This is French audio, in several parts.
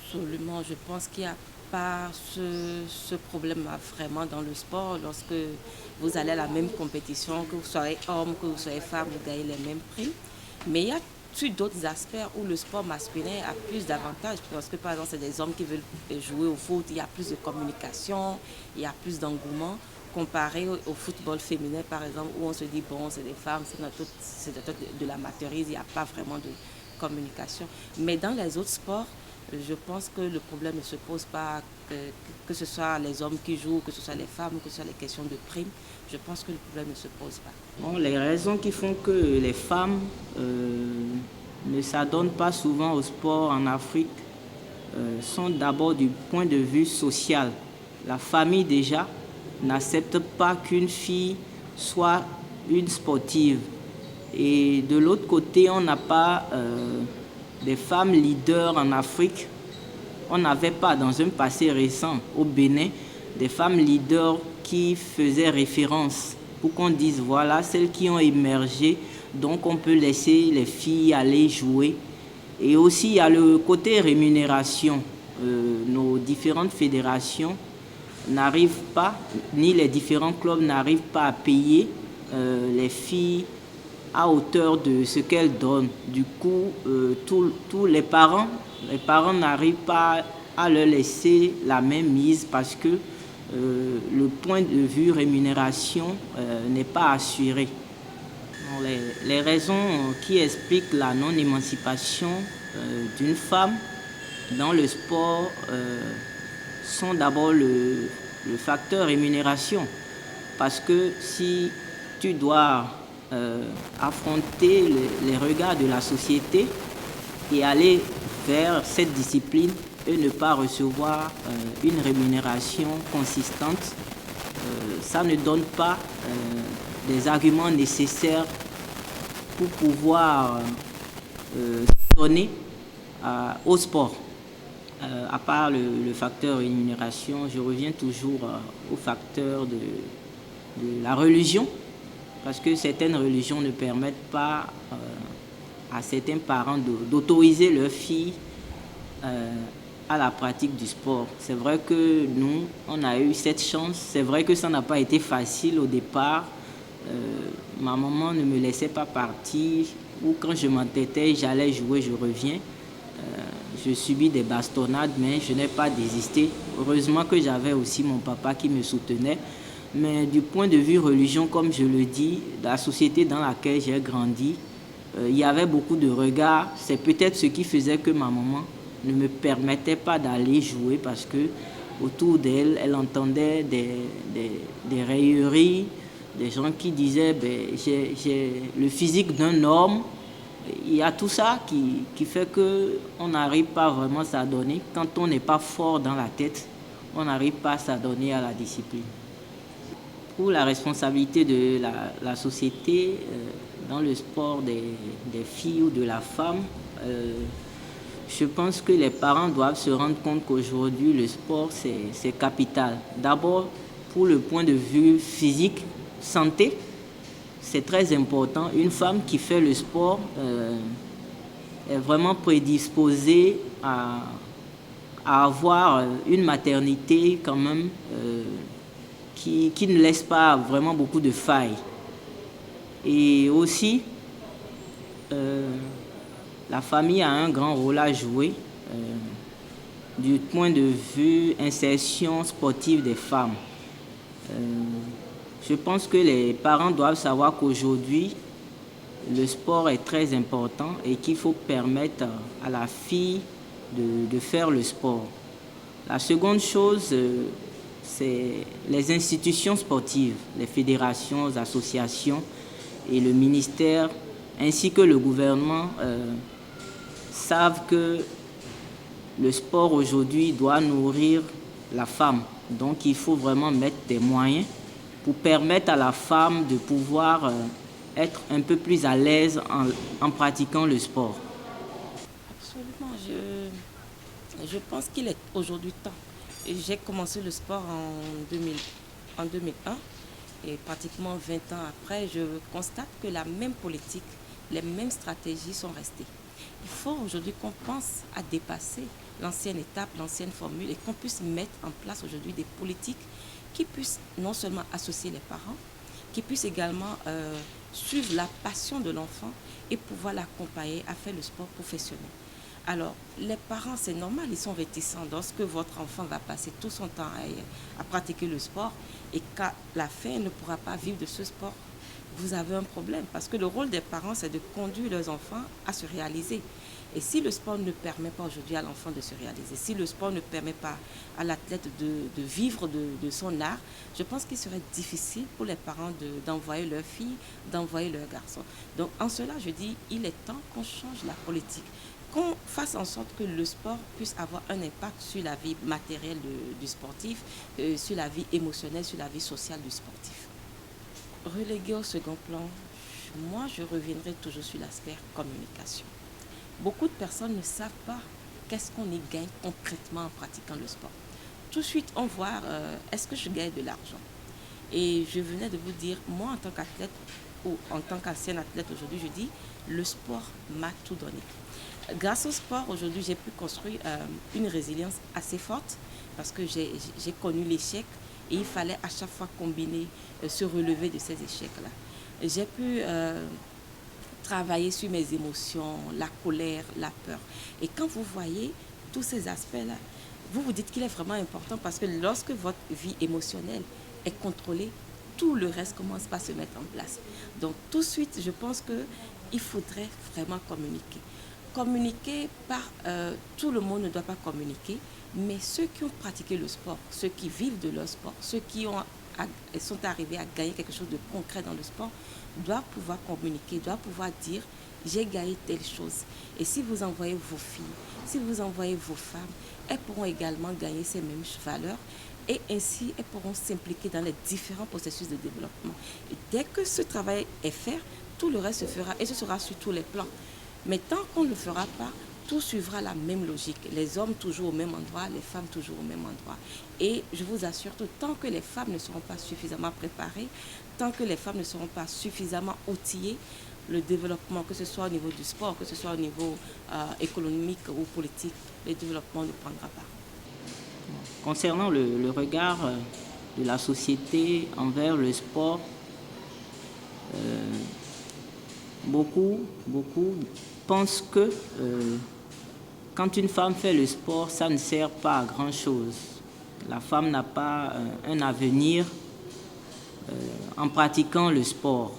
Absolument, je pense qu'il n'y a pas ce problème-là vraiment dans le sport. Lorsque vous allez à la même compétition, que vous soyez homme, que vous soyez femme, vous gagnez les mêmes prix. Mais il y a sur d'autres aspects où le sport masculin a plus d'avantages. Parce que par exemple, c'est des hommes qui veulent jouer au foot, il y a plus de communication, il y a plus d'engouement comparé au football féminin, par exemple, où on se dit, bon, c'est des femmes, c'est de l'amateurisme, il n'y a pas vraiment de communication. Mais dans les autres sports, je pense que le problème ne se pose pas, que ce soit les hommes qui jouent, que ce soit les femmes, que ce soit les questions de primes. Je pense que le problème ne se pose pas. Bon, les raisons qui font que les femmes ne s'adonnent pas souvent au sport en Afrique sont d'abord du point de vue social. La famille déjà n'accepte pas qu'une fille soit une sportive. Et de l'autre côté, on n'a pas des femmes leaders en Afrique. On n'avait pas dans un passé récent au Bénin des femmes leaders qui faisaient référence pour qu'on dise voilà celles qui ont émergé, donc on peut laisser les filles aller jouer. Et aussi il y a le côté rémunération. Nos différentes fédérations n'arrivent pas, ni les différents clubs n'arrivent pas à payer les filles à hauteur de ce qu'elles donnent. Du coup, tous les parents n'arrivent pas à leur laisser la même mise parce que le point de vue rémunération n'est pas assuré. Les raisons qui expliquent la non-émancipation d'une femme dans le sport sont d'abord le facteur rémunération. Parce que si tu dois affronter les regards de la société et aller vers cette discipline et ne pas recevoir une rémunération consistante, ça ne donne pas des arguments nécessaires pour pouvoir donner au sport. À part le facteur rémunération, je reviens toujours au facteur de la religion, parce que certaines religions ne permettent pas à certains parents d'autoriser leurs filles à la pratique du sport. C'est vrai que nous, on a eu cette chance. C'est vrai que ça n'a pas été facile au départ. Ma maman ne me laissait pas partir, ou quand je m'entêtais, j'allais jouer, je reviens. Je subis des bastonnades, mais je n'ai pas désisté. Heureusement que j'avais aussi mon papa qui me soutenait. Mais du point de vue religion, comme je le dis, la société dans laquelle j'ai grandi, il y avait beaucoup de regards. C'est peut-être ce qui faisait que ma maman ne me permettait pas d'aller jouer parce que autour d'elle, elle entendait des railleries, des gens qui disaient j'ai le physique d'un homme. Il y a tout ça qui fait qu'on n'arrive pas vraiment à s'adonner. Quand on n'est pas fort dans la tête, on n'arrive pas à s'adonner à la discipline. Pour la responsabilité de la société dans le sport des filles ou de la femme, je pense que les parents doivent se rendre compte qu'aujourd'hui, le sport, c'est capital. D'abord, pour le point de vue physique, santé, c'est très important. Une femme qui fait le sport est vraiment prédisposée à avoir une maternité quand même qui ne laisse pas vraiment beaucoup de failles. Et aussi, la famille a un grand rôle à jouer du point de vue insertion sportive des femmes. Je pense que les parents doivent savoir qu'aujourd'hui, le sport est très important et qu'il faut permettre à la fille de faire le sport. La seconde chose, c'est les institutions sportives, les fédérations, les associations et le ministère, ainsi que le gouvernement, savent que le sport aujourd'hui doit nourrir la femme. Donc il faut vraiment mettre des moyens pour permettre à la femme de pouvoir être un peu plus à l'aise en pratiquant le sport. Absolument, je pense qu'il est aujourd'hui temps. J'ai commencé le sport en 2001 et pratiquement 20 ans après, je constate que la même politique, les mêmes stratégies sont restées. Il faut aujourd'hui qu'on pense à dépasser l'ancienne étape, l'ancienne formule, et qu'on puisse mettre en place aujourd'hui des politiques qui puissent non seulement associer les parents, qui puissent également suivre la passion de l'enfant et pouvoir l'accompagner à faire le sport professionnel. Alors, les parents, c'est normal, ils sont réticents lorsque votre enfant va passer tout son temps à pratiquer le sport et qu'à la fin, il ne pourra pas vivre de ce sport. Vous avez un problème parce que le rôle des parents, c'est de conduire leurs enfants à se réaliser. Et si le sport ne permet pas aujourd'hui à l'enfant de se réaliser, si le sport ne permet pas à l'athlète de vivre de son art, je pense qu'il serait difficile pour les parents d'envoyer leur fille, d'envoyer leur garçon. Donc en cela, je dis, il est temps qu'on change la politique, qu'on fasse en sorte que le sport puisse avoir un impact sur la vie matérielle du sportif, sur la vie émotionnelle, sur la vie sociale du sportif. Relégué au second plan, moi je reviendrai toujours sur l'aspect communication. Beaucoup de personnes ne savent pas qu'est-ce qu'on y gagne concrètement en pratiquant le sport. Tout de suite, on voit est-ce que je gagne de l'argent. Et je venais de vous dire, moi en tant qu'athlète ou en tant qu'ancien athlète aujourd'hui, je dis, le sport m'a tout donné. Grâce au sport, aujourd'hui, j'ai pu construire une résilience assez forte parce que j'ai connu l'échec et il fallait à chaque fois combiner, se relever de ces échecs-là. J'ai pu travailler sur mes émotions, la colère, la peur. Et quand vous voyez tous ces aspects-là, vous vous dites qu'il est vraiment important parce que lorsque votre vie émotionnelle est contrôlée, tout le reste commence par se mettre en place. Donc tout de suite, je pense qu'il faudrait vraiment communiquer. Communiquer par tout le monde ne doit pas communiquer, mais ceux qui ont pratiqué le sport, ceux qui vivent de leur sport, ceux qui sont arrivés à gagner quelque chose de concret dans le sport, doivent pouvoir communiquer, doivent pouvoir dire j'ai gagné telle chose. Et si vous envoyez vos filles, si vous envoyez vos femmes, elles pourront également gagner ces mêmes valeurs et ainsi elles pourront s'impliquer dans les différents processus de développement. Et dès que ce travail est fait, tout le reste se fera et ce sera sur tous les plans. Mais tant qu'on ne le fera pas, tout suivra la même logique. Les hommes toujours au même endroit, les femmes toujours au même endroit. Et je vous assure que tant que les femmes ne seront pas suffisamment préparées, tant que les femmes ne seront pas suffisamment outillées, le développement, que ce soit au niveau du sport, que ce soit au niveau économique ou politique, le développement ne prendra pas. Concernant le regard de la société envers le sport, beaucoup pensent que quand une femme fait le sport, ça ne sert pas à grand-chose. La femme n'a pas un avenir en pratiquant le sport.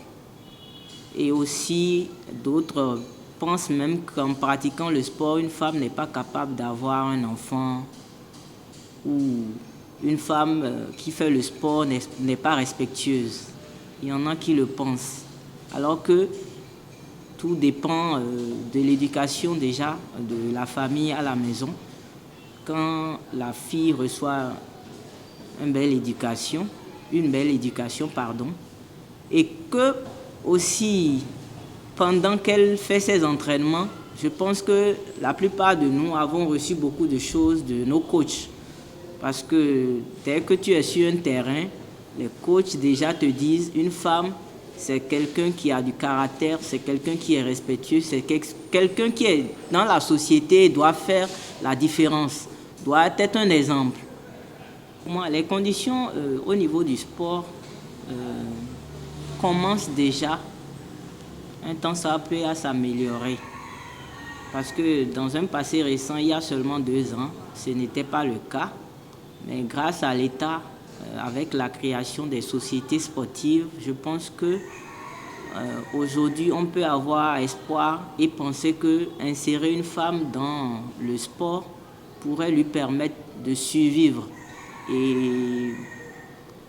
Et aussi, d'autres pensent même qu'en pratiquant le sport, une femme n'est pas capable d'avoir un enfant ou une femme qui fait le sport n'est pas respectueuse. Il y en a qui le pensent. Alors que tout dépend de l'éducation déjà, de la famille à la maison. Quand la fille reçoit une belle éducation, et que aussi pendant qu'elle fait ses entraînements, je pense que la plupart de nous avons reçu beaucoup de choses de nos coachs. Parce que dès que tu es sur un terrain, les coachs déjà te disent une femme, c'est quelqu'un qui a du caractère, c'est quelqu'un qui est respectueux, c'est quelqu'un qui est dans la société et doit faire la différence, doit être un exemple. Pour moi, les conditions au niveau du sport commencent déjà un temps soit peu à s'améliorer. Parce que dans un passé récent, il y a seulement 2 ans, ce n'était pas le cas. Mais grâce à l'État, avec la création des sociétés sportives, je pense que aujourd'hui, on peut avoir espoir et penser que insérer une femme dans le sport pourrait lui permettre de survivre. Et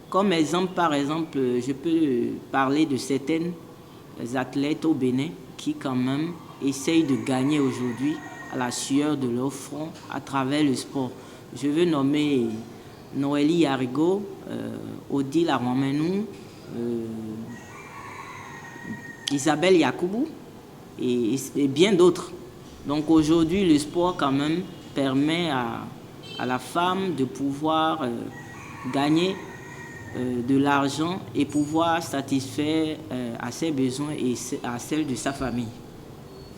comme exemple, par exemple, je peux parler de certaines athlètes au Bénin qui quand même essayent de gagner aujourd'hui à la sueur de leur front à travers le sport. Je veux nommer Noélie Yarigo, Odile Armamenou, Isabelle Yakoubou et bien d'autres. Donc aujourd'hui, le sport quand même permet à la femme de pouvoir gagner de l'argent et pouvoir satisfaire à ses besoins et à celles de sa famille.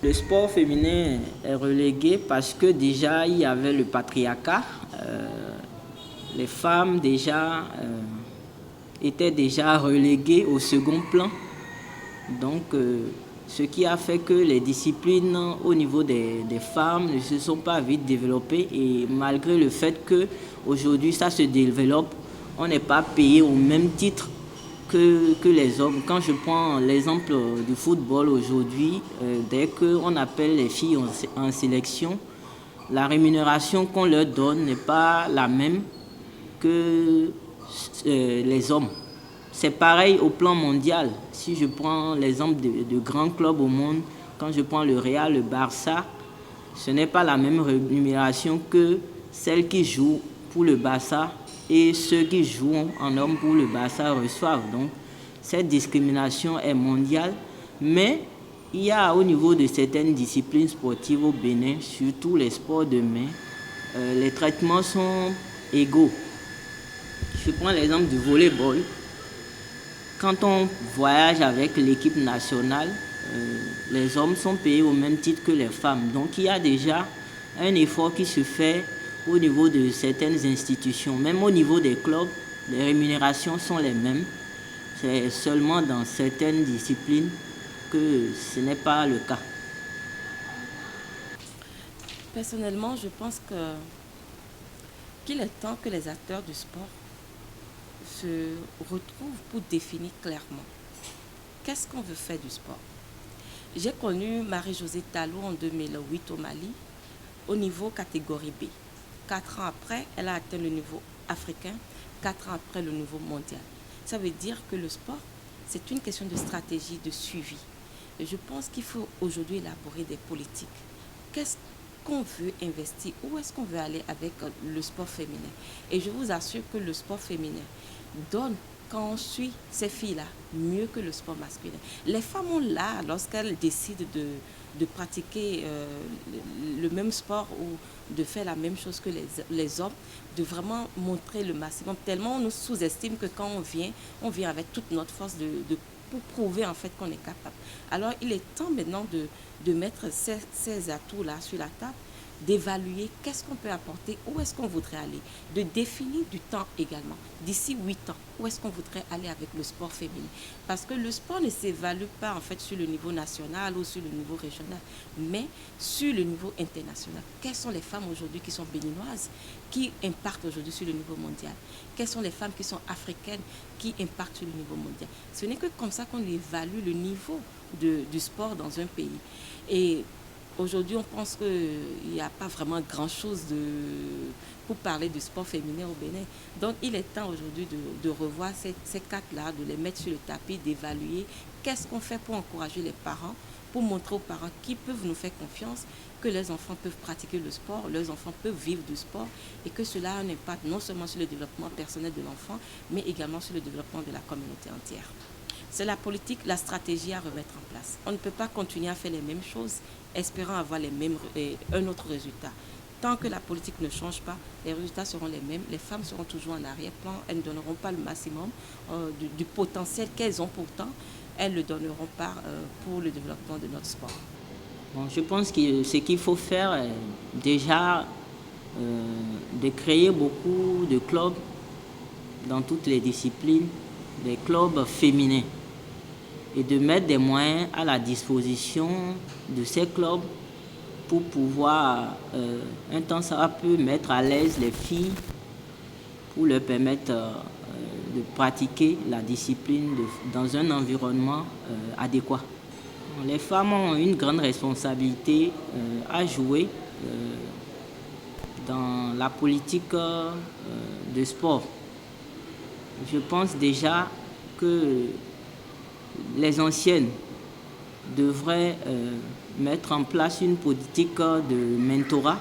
Le sport féminin est relégué parce que déjà il y avait le patriarcat. Les femmes déjà étaient déjà reléguées au second plan. Donc ce qui a fait que les disciplines au niveau des femmes ne se sont pas vite développées, et malgré le fait qu'aujourd'hui ça se développe, on n'est pas payé au même titre que les hommes. Quand je prends l'exemple du football aujourd'hui, dès qu'on appelle les filles en sélection, la rémunération qu'on leur donne n'est pas la même que les hommes. C'est pareil au plan mondial. Si je prends l'exemple de grands clubs au monde, quand je prends le Real, le Barça, ce n'est pas la même rémunération que celles qui jouent pour le Barça et ceux qui jouent en hommes pour le Barça reçoivent. Donc, cette discrimination est mondiale, mais il y a au niveau de certaines disciplines sportives au Bénin, surtout les sports de main, les traitements sont égaux. Je prends l'exemple du volleyball. Quand on voyage avec l'équipe nationale, les hommes sont payés au même titre que les femmes. Donc il y a déjà un effort qui se fait au niveau de certaines institutions. Même au niveau des clubs, les rémunérations sont les mêmes. C'est seulement dans certaines disciplines que ce n'est pas le cas. Personnellement, je pense qu'il est temps que les acteurs du sport se retrouvent pour définir clairement qu'est-ce qu'on veut faire du sport. J'ai connu Marie-Josée Talou en 2008 au Mali au niveau catégorie B. 4 ans après, elle a atteint le niveau africain, 4 ans après le niveau mondial. Ça veut dire que le sport, c'est une question de stratégie, de suivi. Et je pense qu'il faut aujourd'hui élaborer des politiques. Qu'est-ce qu'on veut investir? Où est-ce qu'on veut aller avec le sport féminin? Et je vous assure que le sport féminin donne, quand on suit ces filles-là, mieux que le sport masculin. Les femmes ont l'art, lorsqu'elles décident de pratiquer le même sport ou de faire la même chose que les hommes, de vraiment montrer le maximum. Tellement on nous sous-estime que quand on vient avec toute notre force pour prouver en fait qu'on est capable. Alors il est temps maintenant de mettre ces atouts-là sur la table, d'évaluer qu'est-ce qu'on peut apporter, où est-ce qu'on voudrait aller, de définir du temps également. D'ici 8 ans, où est-ce qu'on voudrait aller avec le sport féminin? Parce que le sport ne s'évalue pas en fait sur le niveau national ou sur le niveau régional, mais sur le niveau international. Quelles sont les femmes aujourd'hui qui sont béninoises, qui impactent aujourd'hui sur le niveau mondial? Quelles sont les femmes qui sont africaines, qui impactent sur le niveau mondial? Ce n'est que comme ça qu'on évalue le niveau du sport dans un pays. Et aujourd'hui, on pense qu'il n'y a pas vraiment grand-chose pour parler du sport féminin au Bénin. Donc, il est temps aujourd'hui de revoir ces quatre-là, de les mettre sur le tapis, d'évaluer qu'est-ce qu'on fait pour encourager les parents, pour montrer aux parents qui peuvent nous faire confiance, que les enfants peuvent pratiquer le sport, leurs enfants peuvent vivre du sport, et que cela a un impact non seulement sur le développement personnel de l'enfant, mais également sur le développement de la communauté entière. C'est la politique, la stratégie à remettre en place. On ne peut pas continuer à faire les mêmes choses, espérant avoir un autre résultat. Tant que la politique ne change pas, les résultats seront les mêmes. Les femmes seront toujours en arrière-plan. Elles ne donneront pas le maximum du potentiel qu'elles ont pourtant. Elles ne le donneront pas pour le développement de notre sport. Bon, je pense que ce qu'il faut faire est déjà de créer beaucoup de clubs dans toutes les disciplines, des clubs féminins, et de mettre des moyens à la disposition de ces clubs pour pouvoir, un temps ça peut mettre à l'aise les filles, pour leur permettre de pratiquer la discipline dans un environnement adéquat. Les femmes ont une grande responsabilité à jouer dans la politique de sport. Je pense déjà que les anciennes devraient mettre en place une politique de mentorat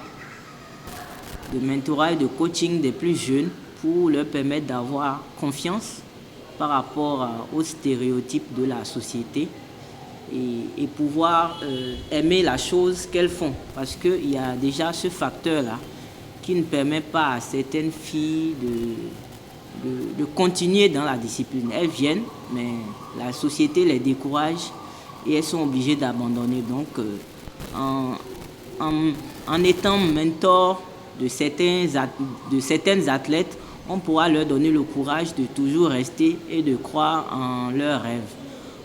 et de coaching des plus jeunes pour leur permettre d'avoir confiance par rapport aux stéréotypes de la société et pouvoir aimer la chose qu'elles font. Parce qu'il y a déjà ce facteur-là qui ne permet pas à certaines filles de continuer dans la discipline. Elles viennent, mais la société les décourage et elles sont obligées d'abandonner. Donc, en, en étant mentor de certaines athlètes, on pourra leur donner le courage de toujours rester et de croire en leurs rêves.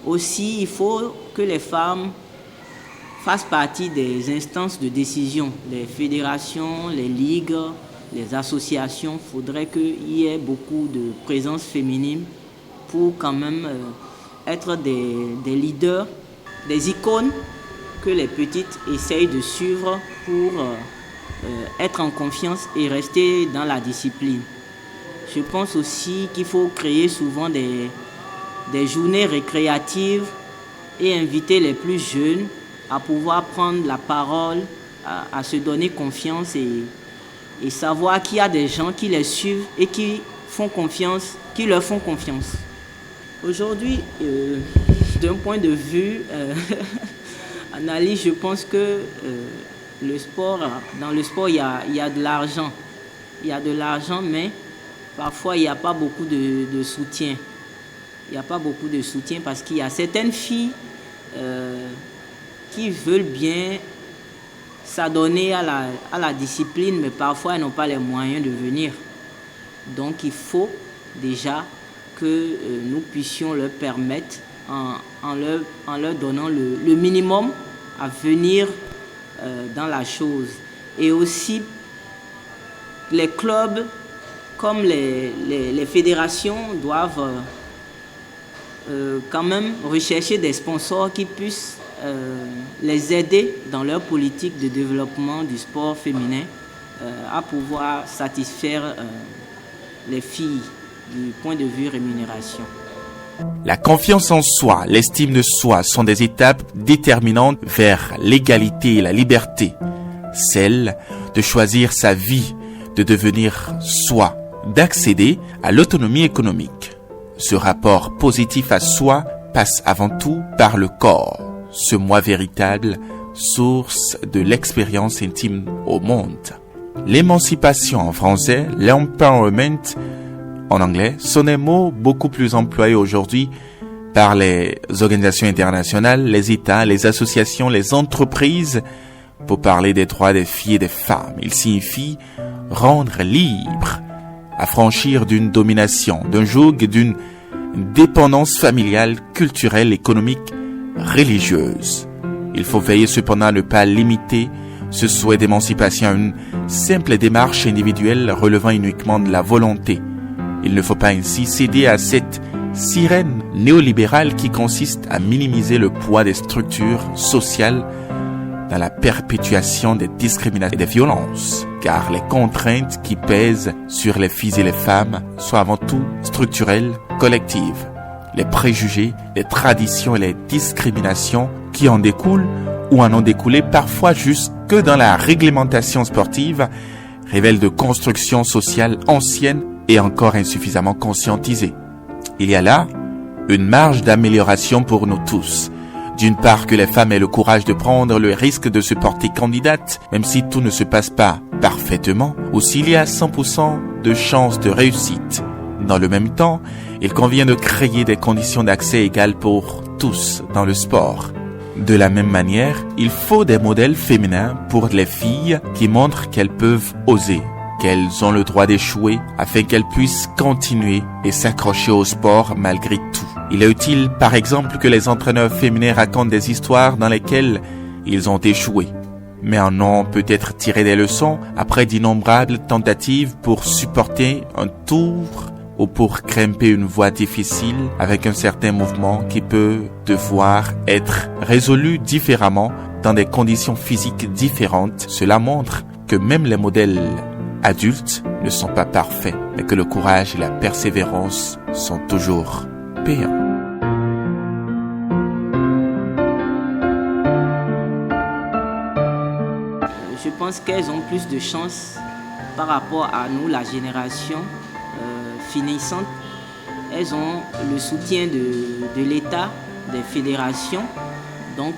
Aussi, il faut que les femmes fassent partie des instances de décision, les fédérations, les ligues, les associations. Il faudrait qu'il y ait beaucoup de présence féminine pour quand même être des leaders, des icônes que les petites essayent de suivre pour être en confiance et rester dans la discipline. Je pense aussi qu'il faut créer souvent des journées récréatives et inviter les plus jeunes à pouvoir prendre la parole, à se donner confiance et savoir qu'il y a des gens qui les suivent et qui leur font confiance. Aujourd'hui, d'un point de vue analyse, je pense que dans le sport, il y a de l'argent. Il y a de l'argent, mais parfois, il n'y a pas beaucoup de soutien. Il n'y a pas beaucoup de soutien parce qu'il y a certaines filles qui veulent bien s'adonner à la discipline, mais parfois, elles n'ont pas les moyens de venir. Donc, il faut déjà que nous puissions leur permettre, en leur donnant le minimum, à venir dans la chose. Et aussi, les clubs, comme les fédérations, doivent quand même rechercher des sponsors qui puissent les aider dans leur politique de développement du sport féminin à pouvoir satisfaire les filles du point de vue rémunération. La confiance en soi, l'estime de soi sont des étapes déterminantes vers l'égalité et la liberté. Celle de choisir sa vie, de devenir soi, d'accéder à l'autonomie économique. Ce rapport positif à soi passe avant tout par le corps, ce moi véritable, source de l'expérience intime au monde. L'émancipation en français, l'empowerment en anglais, sont des mots beaucoup plus employés aujourd'hui par les organisations internationales, les États, les associations, les entreprises pour parler des droits des filles et des femmes. Il signifie rendre libre, affranchir d'une domination, d'un joug, d'une dépendance familiale, culturelle, économique, religieuse. Il faut veiller cependant à ne pas limiter ce souhait d'émancipation à une simple démarche individuelle relevant uniquement de la volonté. Il ne faut pas ainsi céder à cette sirène néolibérale qui consiste à minimiser le poids des structures sociales dans la perpétuation des discriminations et des violences, car les contraintes qui pèsent sur les filles et les femmes sont avant tout structurelles, collectives. Les préjugés, les traditions et les discriminations qui en découlent ou en ont découlé parfois jusque dans la réglementation sportive révèlent de constructions sociales anciennes et encore insuffisamment conscientisées. Il y a là une marge d'amélioration pour nous tous. D'une part, que les femmes aient le courage de prendre le risque de se porter candidate, même si tout ne se passe pas parfaitement, ou s'il y a 100% de chances de réussite. Dans le même temps, il convient de créer des conditions d'accès égales pour tous dans le sport. De la même manière, il faut des modèles féminins pour les filles qui montrent qu'elles peuvent oser, qu'elles ont le droit d'échouer afin qu'elles puissent continuer et s'accrocher au sport malgré tout. Il est utile, par exemple, que les entraîneurs féminins racontent des histoires dans lesquelles ils ont échoué, mais en ont peut-être tiré des leçons après d'innombrables tentatives pour supporter un tour ou pour grimper une voie difficile avec un certain mouvement qui peut devoir être résolu différemment dans des conditions physiques différentes. Cela montre que même les modèles adultes ne sont pas parfaits, mais que le courage et la persévérance sont toujours payants. Je pense qu'elles ont plus de chance par rapport à nous, la génération finissante. Elles ont le soutien de l'État, des fédérations. Donc,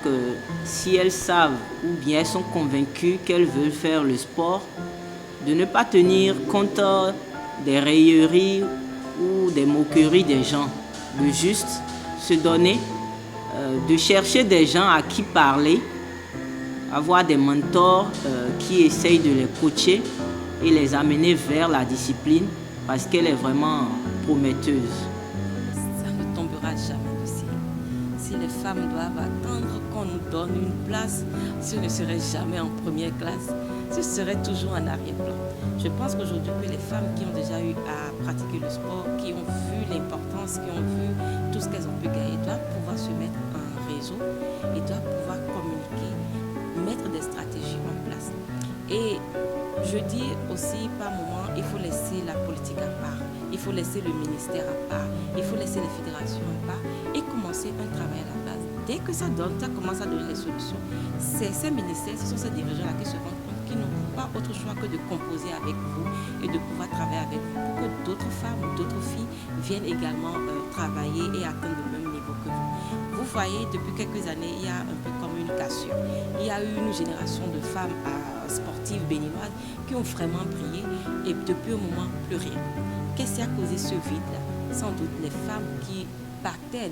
si elles savent ou bien elles sont convaincues qu'elles veulent faire le sport, de ne pas tenir compte des railleries ou des moqueries des gens, de juste se donner, de chercher des gens à qui parler, avoir des mentors qui essayent de les coacher et les amener vers la discipline parce qu'elle est vraiment prometteuse. Ça ne tombera jamais du ciel. Si les femmes doivent attendre qu'on nous donne une place, ce ne serait jamais en première classe, ce serait toujours en arrière-plan. Je pense qu'aujourd'hui, que les femmes qui ont déjà eu à pratiquer le sport, qui ont vu l'importance, qui ont vu tout ce qu'elles ont pu gagner, doivent pouvoir se mettre en réseau et doivent pouvoir communiquer, mettre des stratégies en place. Et je dis aussi par moment, il faut laisser la politique à part, il faut laisser le ministère à part, il faut laisser les fédérations à part et commencer un travail à la base. Dès que ça commence à donner les solutions, c'est ces ministères, ce sont ces dirigeants-là qui se rendent compte qu'ils n'ont pas autre choix que de composer avec vous et de pouvoir travailler avec vous pour que d'autres femmes ou d'autres filles viennent également travailler et atteindre le même niveau que vous. Vous voyez, depuis quelques années, il y a un peu comme une cassure. Il y a eu une génération de femmes sportives béninoises qui ont vraiment brillé et depuis un moment, plus rien. Qu'est-ce qui a causé ce vide-là? Sans doute les femmes qui partaient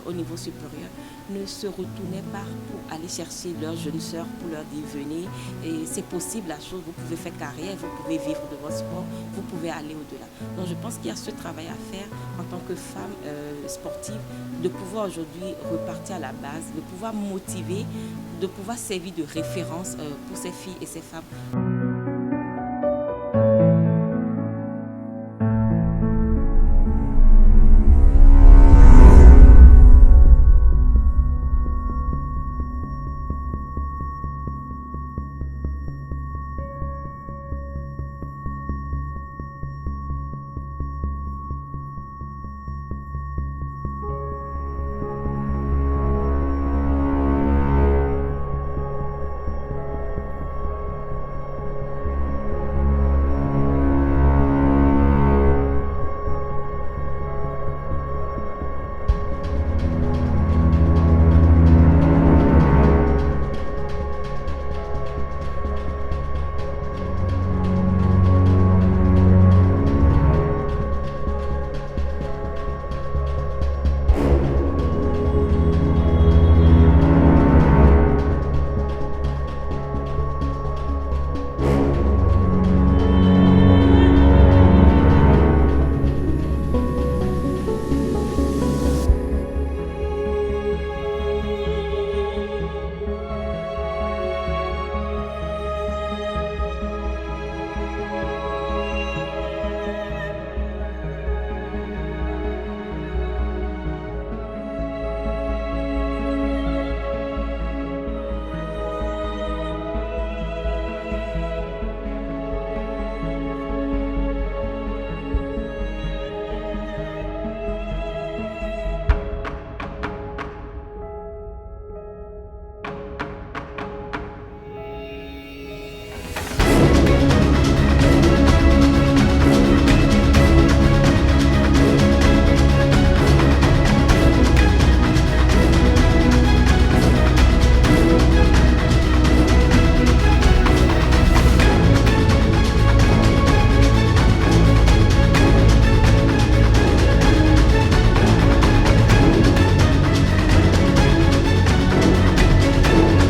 au niveau supérieur ne se retournaient pas pour aller chercher leurs jeunes sœurs pour leur dire venez et c'est possible la chose, vous pouvez faire carrière, vous pouvez vivre de votre sport, vous pouvez aller au-delà. Donc je pense qu'il y a ce travail à faire en tant que femme sportive, de pouvoir aujourd'hui repartir à la base, de pouvoir motiver, de pouvoir servir de référence pour ces filles et ces femmes.